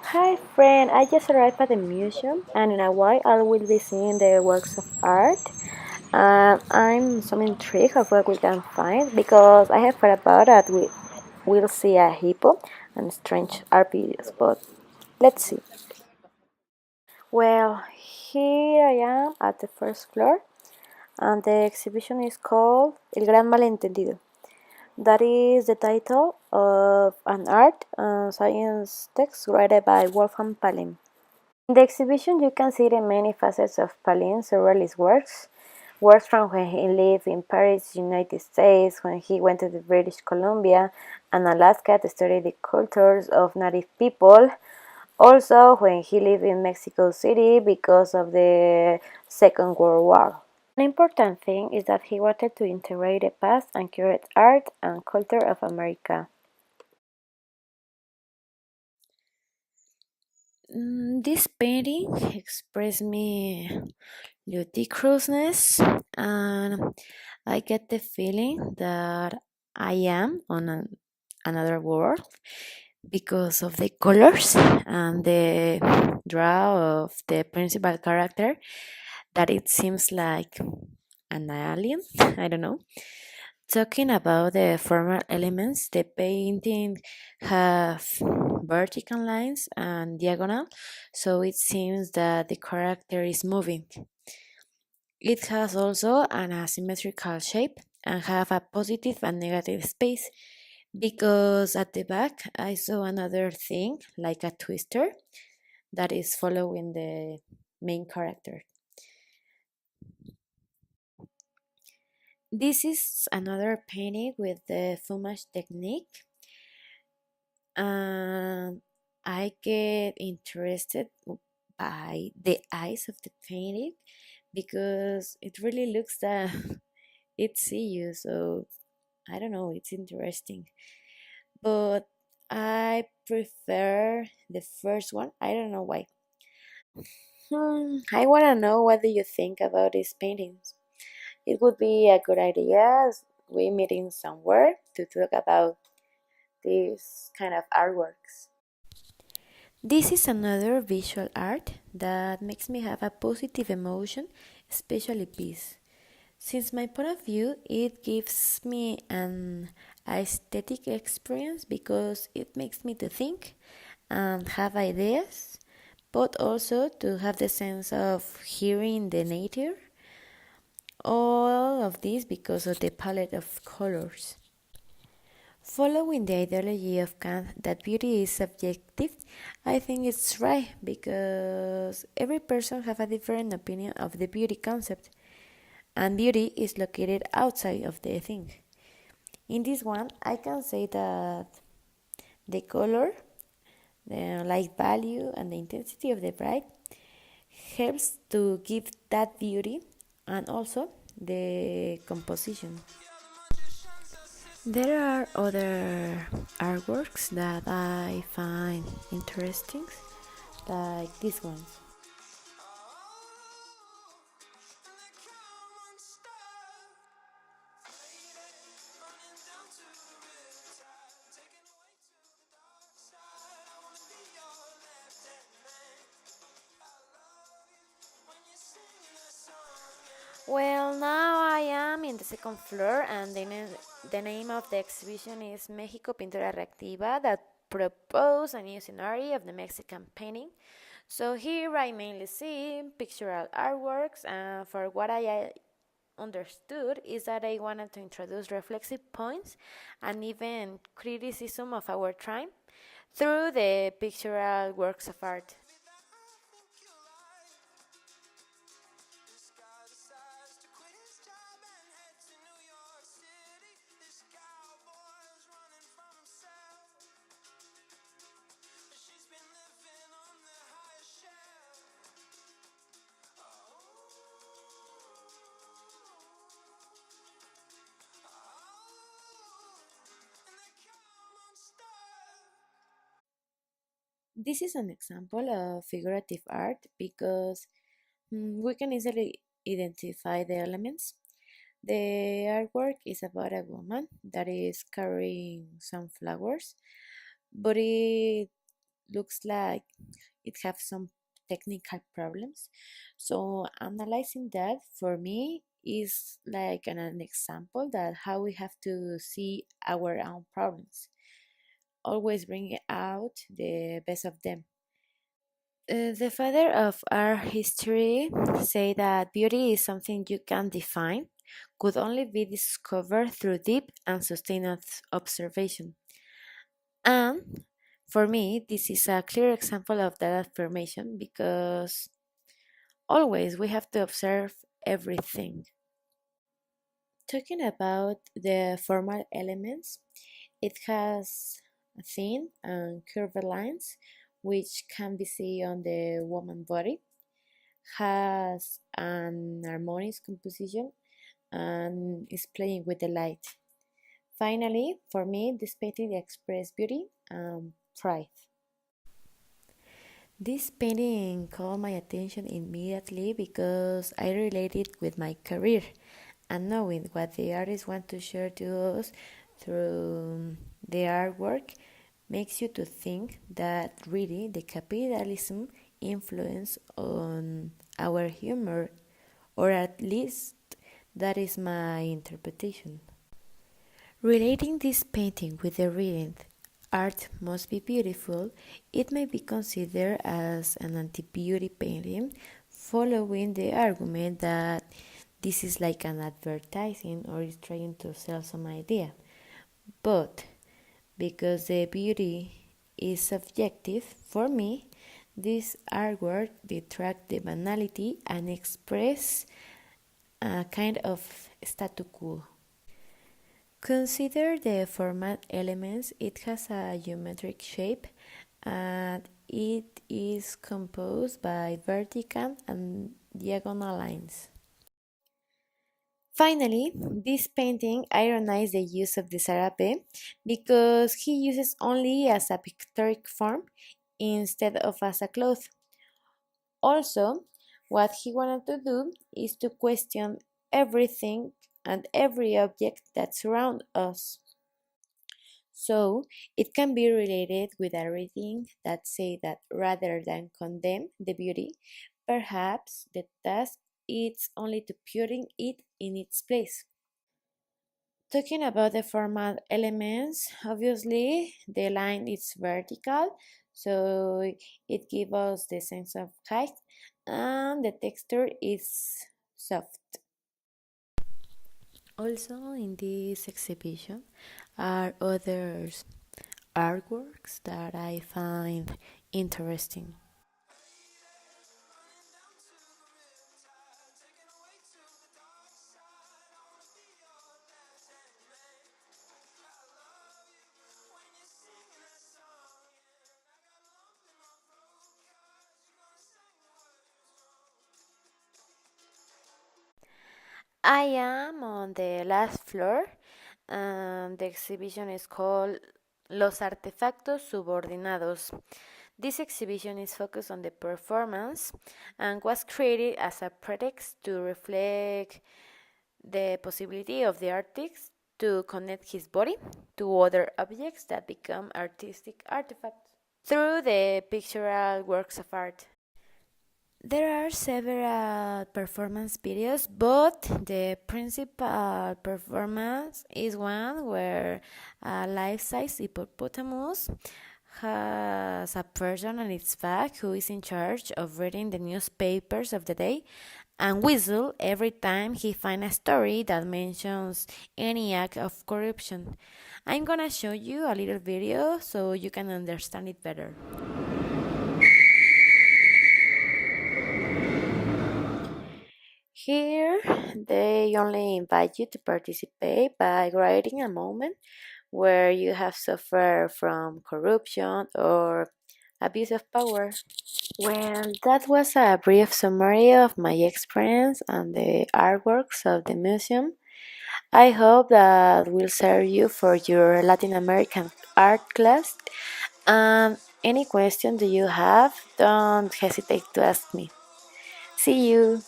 Hi friend, I just arrived at the museum and in a while I will be seeing the works of art. I'm so intrigued of what we can find because I have heard about that we will see a hippo and strange art pieces, but let's see. Well, here I am at the first floor and the exhibition is called El Gran Malentendido. That is the title of an art science text written by Wolfgang Palim. In the exhibition, you can see the many facets of Pauline's surrealist works. Works from when he lived in Paris, United States, when he went to the British Columbia and Alaska to study the cultures of native people. Also, when he lived in Mexico City because of the Second World War. An important thing is that he wanted to integrate the past and curate art and culture of America. This painting expressed me ludicrousness, and I get the feeling that I am on another world because of the colors and the draw of the principal character, that it seems like an alien. I don't know. Talking about the formal elements, the painting have vertical lines and diagonal, so it seems that the character is moving. It has also an asymmetrical shape and have a positive and negative space, because at the back I saw another thing like a twister that is following the main character. This is another painting with the fumage technique, and I get interested by the eyes of the painting because it really looks that it see you. So I don't know, it's interesting, but I prefer the first one. I don't know why. I want to know what do you think about these paintings. It would be a good idea as we meeting somewhere to talk about these kind of artworks. This is another visual art that makes me have a positive emotion, especially peace. Since my point of view, it gives me an aesthetic experience because it makes me to think and have ideas, but also to have the sense of hearing the nature. All of this because of the palette of colors. Following the ideology of Kant that beauty is subjective, I think it's right because every person have a different opinion of the beauty concept, and beauty is located outside of the thing. In this one, I can say that the color, the light value, and the intensity of the bright helps to give that beauty, and also the composition. There are other artworks that I find interesting, like this one. Well, now I am in the second floor, and the name of the exhibition is Mexico Pintura Reactiva, that propose a new scenario of the Mexican painting. So here I mainly see pictorial artworks, and for what I understood is that I wanted to introduce reflexive points and even criticism of our time through the pictorial works of art. This is an example of figurative art because we can easily identify the elements. The artwork is about a woman that is carrying some flowers, but it looks like it have some technical problems. So analyzing that for me is like an example that how we have to see our own problems. Always bring out the best of them. The father of art history say that beauty is something you can define, could only be discovered through deep and sustained observation. And for me, this is a clear example of that affirmation because always we have to observe everything. Talking about the formal elements, it has thin and curved lines which can be seen on the woman body, has an harmonious composition and is playing with the light. Finally, for me, this painting expresses beauty and pride. This painting caught my attention immediately because I related with my career and knowing what the artist want to share to us through the artwork makes you to think that really the capitalism influence on our humor, or at least that is my interpretation. Relating this painting with the reading art must be beautiful, it may be considered as an anti-beauty painting, following the argument that this is like an advertising or is trying to sell some idea. But because the beauty is subjective, for me, this artwork detract the banality and express a kind of statu quo. Consider the format elements. It has a geometric shape and it is composed by vertical and diagonal lines. Finally, this painting ironizes the use of the sarape because he uses only as a pictorial form instead of as a cloth. Also, what he wanted to do is to question everything and every object that surrounds us. So it can be related with a reading that say that rather than condemn the beauty, perhaps the task is only to putting it in its place. Talking about the formal elements, obviously the line is vertical, so it gives us the sense of height, and the texture is soft. Also, in this exhibition are other artworks that I find interesting. I am on the last floor, and the exhibition is called Los Artefactos Subordinados. This exhibition is focused on the performance and was created as a pretext to reflect the possibility of the artist to connect his body to other objects that become artistic artifacts through the pictorial works of art. There are several performance videos, but the principal performance is one where a life-size hippopotamus has a person on its back who is in charge of reading the newspapers of the day and whistle every time he finds a story that mentions any act of corruption. I'm gonna show you a little video so you can understand it better. Here, they only invite you to participate by writing a moment where you have suffered from corruption or abuse of power. Well, that was a brief summary of my experience and the artworks of the museum. I hope that will serve you for your Latin American art class. And any question do you have, don't hesitate to ask me. See you.